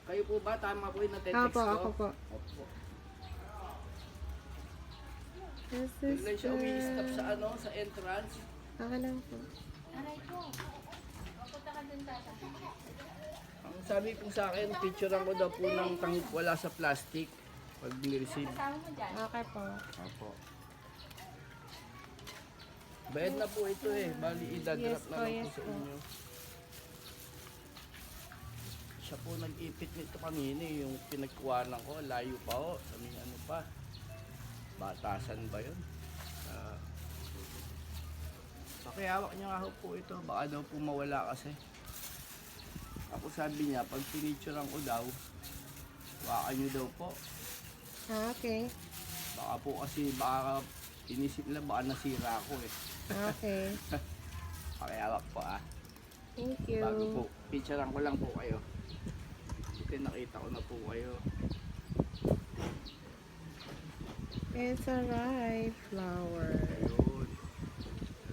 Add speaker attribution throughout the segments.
Speaker 1: Kayo po ba? Tama po yung natetext
Speaker 2: Opo,
Speaker 1: ko?
Speaker 2: ako po.
Speaker 1: Opo.
Speaker 2: This is
Speaker 1: Bigla siya umi-stop sa sa entrance.
Speaker 2: Okay lang po.
Speaker 3: Aray ko. Punta ka dun, tata.
Speaker 1: Ang sabi po sa akin, picturean ko daw po ng tangik wala sa plastic pag ni-receive.
Speaker 3: Kasama mo dyan.
Speaker 2: Okay po.
Speaker 1: Opo. Bayad na po ito eh. Bali, idadrop
Speaker 2: Yes
Speaker 1: na
Speaker 2: po,
Speaker 1: lang
Speaker 2: yes
Speaker 1: po sa
Speaker 2: po.
Speaker 1: inyo. Siya po nag-ipit nito kanina eh. Yung pinagkuhanan ko, layo pa ho. Sabi ano pa. Batasan ba yun? Pakihawak niya nga ho po ito. Baka daw po mawala kasi. Ako sabi niya, pag pinicturean ko daw, wakan niyo daw po.
Speaker 2: Okay.
Speaker 1: Baka po kasi, baka inisip nila baka nasira ako eh.
Speaker 2: Okay.
Speaker 1: Pakihawak po ah.
Speaker 2: Thank you.
Speaker 1: Bago po, picturean ko lang po kayo. Kasi nakita ko na po kayo.
Speaker 2: It's a ripe flower.
Speaker 1: Ayun.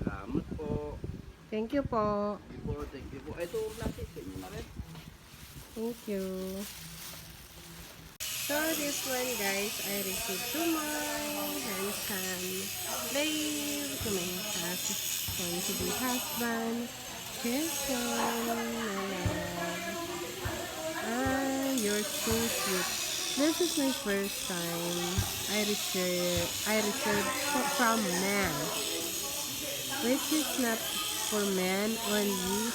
Speaker 1: Salamat po.
Speaker 2: Thank you po.
Speaker 1: Thank you po. Ito, plastic sa inyo na rin.
Speaker 2: Thank you. So this one guys, I received to my handsome babe, to my going to be husband. This one, my love. Ah, you're so sweet. This is my first time I received from man, which is not for man only.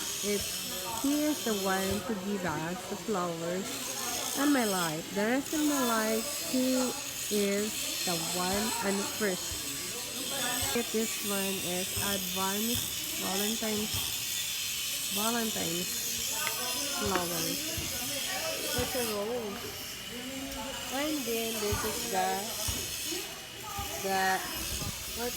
Speaker 2: He is the one to give us the flowers and my life. The rest of my life, he is the one and first. This one is advanced Valentine's flowers. It's a rose. And then this is the what